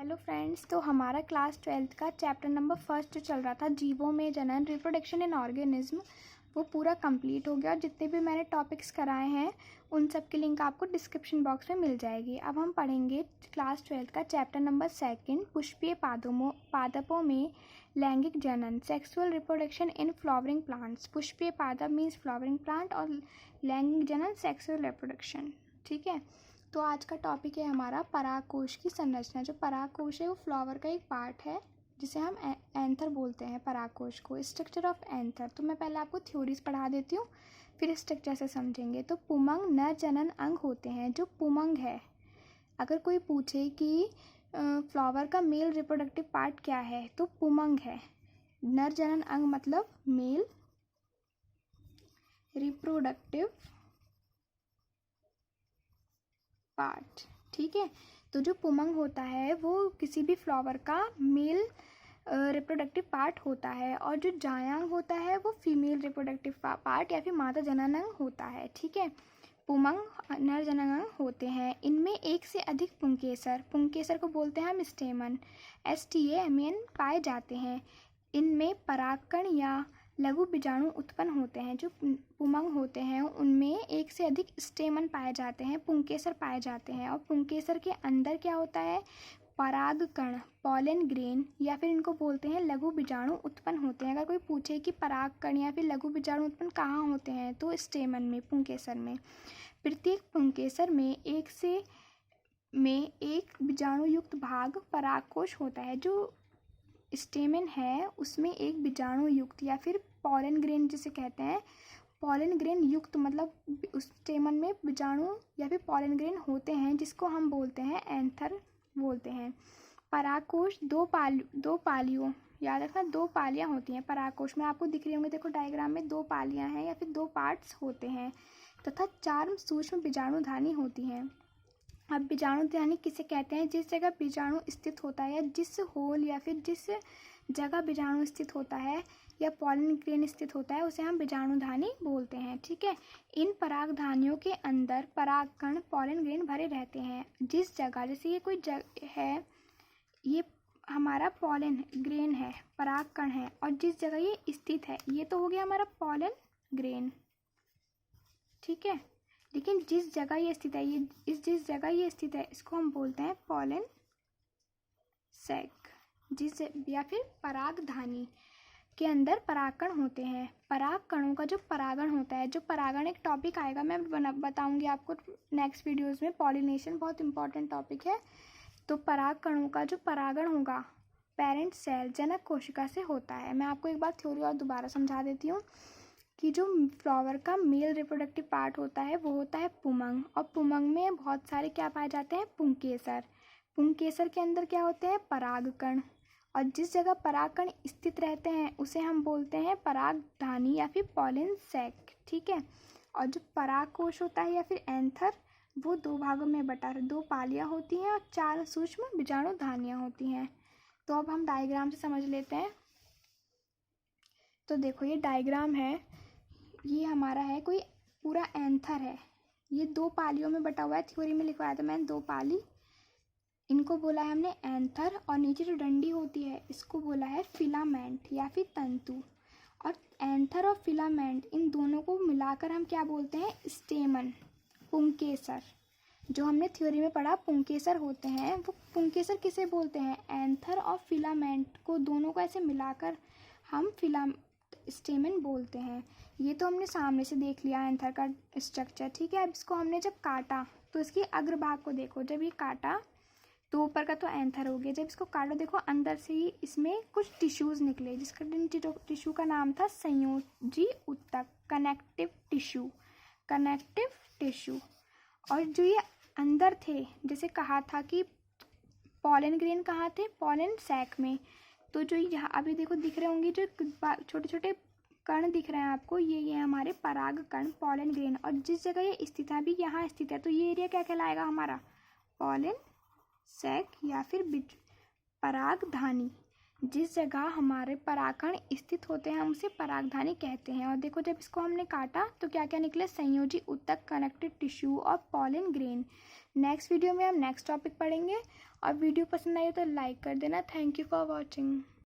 Hello friends, तो हमारा class 12th का चैप्टर नंबर फर्स्ट जो चल रहा था जीवों में जनन रिप्रोडक्शन इन ऑर्गेनिज्म, वो पूरा कंप्लीट हो गया। और जितने भी मैंने टॉपिक्स कराए हैं उन सब की लिंक आपको डिस्क्रिप्शन बॉक्स में मिल जाएगी। अब हम पढ़ेंगे क्लास 12th का चैप्टर नंबर सेकंड, पुष्पीय पादपों में लैंगिक जनन, sexual reproduction in flowering plants. पुष्पीय पादप मीन्स फ्लावरिंग प्लांट और लैंगिक जनन सेक्सुअल रिप्रोडक्शन। ठीक है, तो आज का टॉपिक है हमारा परागकोश की संरचना। जो परागकोश है वो फ्लावर का एक पार्ट है जिसे हम एंथर बोलते हैं परागकोश को। स्ट्रक्चर ऑफ एंथर, तो मैं पहले आपको थ्योरीज पढ़ा देती हूँ फिर स्ट्रक्चर से समझेंगे। तो पुमंग नर जनन अंग होते हैं। जो पुमंग है, अगर कोई पूछे कि फ्लावर का मेल रिप्रोडक्टिव पार्ट क्या है तो पुमंग है। नर जनन अंग मतलब मेल रिप्रोडक्टिव पार्ट। ठीक है, तो जो पुमंग होता है वो किसी भी फ्लावर का मेल रिप्रोडक्टिव पार्ट होता है, और जो जायांग होता है वो फीमेल रिप्रोडक्टिव पार्ट या फिर मादा जननांग होता है। ठीक है, पुमंग नर जननांग होते हैं। इनमें एक से अधिक पुंकेसर को बोलते हैं हम स्टेमन, STAMN पाए जाते हैं। इनमें परागकण या लघु बीजाणु उत्पन्न होते हैं। जो पुमंग होते हैं उनमें एक से अधिक स्टेमन पाए जाते हैं, पुंकेसर पाए जाते हैं। और पुंकेसर के अंदर क्या होता है, परागकण, पॉलन ग्रेन या फिर इनको बोलते हैं लघु बीजाणु उत्पन्न होते हैं। अगर कोई पूछे कि परागकण या फिर लघु बीजाणु उत्पन्न कहाँ होते हैं तो स्टेमन में, पुंकेसर में। प्रत्येक पुंकेसर में एक बीजाणु युक्त भाग परागकोश होता है। जो स्टेमन है उसमें एक बीजाणु युक्त या फिर पॉलन ग्रेन जिसे कहते हैं, पॉलन ग्रेन युक्त मतलब उस स्टेमन में बीजाणु या फिर पॉलन ग्रेन होते हैं, जिसको हम बोलते हैं एंथर बोलते हैं। परागकोश दो पालियों, याद रखना दो पालियां होती हैं परागकोश में। आपको दिख रही होंगी, देखो डायग्राम में दो पालियां हैं या फिर दो पार्ट्स होते हैं, तथा 4 सूक्ष्म बीजाणुधानी होती हैं। अब बीजाणुधानी किसे कहते हैं, जिस जगह बीजाणु स्थित होता है या जिस होल या फिर जिस जगह बीजाणु स्थित होता है या पॉलन ग्रेन स्थित होता है उसे हम बीजाणुधानी बोलते हैं। ठीक है, इन परागधानियों के अंदर परागकण पॉलन ग्रेन भरे रहते हैं। जिस जगह, जैसे ये कोई जगह है, ये हमारा पॉलन ग्रेन है, परागकण है, और जिस जगह ये स्थित है ये तो हो गया हमारा पॉलन ग्रेन। ठीक है, लेकिन जिस जगह ये स्थित है, जिस जगह ये स्थित है इसको हम बोलते हैं पॉलन सैक। जिस या फिर परागधानी के अंदर परागकण होते हैं। परागकणों का जो परागण होता है, जो परागण एक टॉपिक आएगा, मैं बताऊंगी आपको नेक्स्ट वीडियोस में। पॉलिनेशन बहुत इंपॉर्टेंट टॉपिक है। तो परागकणों का जो परागण होगा पेरेंट सेल जनक कोशिका से होता है। मैं आपको एक बार थ्योरी और दोबारा समझा देती हूँ कि जो फ्लावर का मेल रिप्रोडक्टिव पार्ट होता है वो होता है पुमंग, और पुमंग में बहुत सारे क्या पाए जाते हैं, पुंकेसर। पुंकेसर के अंदर क्या होते हैं, परागकण, और जिस जगह परागकण स्थित रहते हैं उसे हम बोलते हैं परागधानी या फिर पॉलन सैक। ठीक है, और जो परागकोश होता है या फिर एंथर, वो दो भागों में बटा, दो पालियां होती हैं और 4 सूक्ष्म बीजाणुधानियां होती हैं। तो अब हम डायग्राम से समझ लेते हैं। तो देखो ये डायग्राम है, ये हमारा है कोई पूरा एंथर है, ये 2 पालियों में बटा हुआ है। थ्योरी में लिखवाया था मैंने 2 पाली, इनको बोला है हमने एंथर, और नीचे जो डंडी होती है इसको बोला है फिलामेंट या फिर तंतु। और एंथर और फिलामेंट इन दोनों को मिलाकर हम क्या बोलते हैं, स्टेमन, पुंकेसर। जो हमने थ्योरी में पढ़ा पुंकेसर होते हैं, वो पुंकेसर किसे बोलते हैं, एंथर और फिलामेंट को, दोनों को ऐसे मिलाकर हम स्टेमन बोलते हैं। ये तो हमने सामने से देख लिया एंथर का स्ट्रक्चर। ठीक है, अब इसको हमने जब काटा तो इसके अग्रभाग को देखो, जब ये काटा तो ऊपर का तो एंथर हो गया, जब इसको काटो देखो अंदर से ही इसमें कुछ टिश्यूज निकले, जिसका टिश्यू का नाम था संयोजी ऊतक, कनेक्टिव टिश्यू। और जो ये अंदर थे, जैसे कहा था कि पॉलन ग्रेन कहाँ थे, पॉलन सैक में। तो जो यहाँ अभी देखो दिख रहे होंगे जो छोटे छोटे कण दिख रहे हैं आपको, ये हमारे पराग कण पॉलन ग्रेन, और जिस जगह ये स्थित है अभी यहाँ स्थित है, तो ये एरिया क्या कहलाएगा हमारा, पॉलन सैक या फिर परागधानी। जिस जगह हमारे परागकण स्थित होते हैं हम उसे परागधानी कहते हैं। और देखो जब इसको हमने काटा तो क्या क्या निकले, संयोजी ऊतक, कनेक्टिव टिश्यू और पॉलन ग्रेन। नेक्स्ट वीडियो में हम नेक्स्ट टॉपिक पढ़ेंगे। और वीडियो पसंद आई तो लाइक कर देना। Thank you for watching.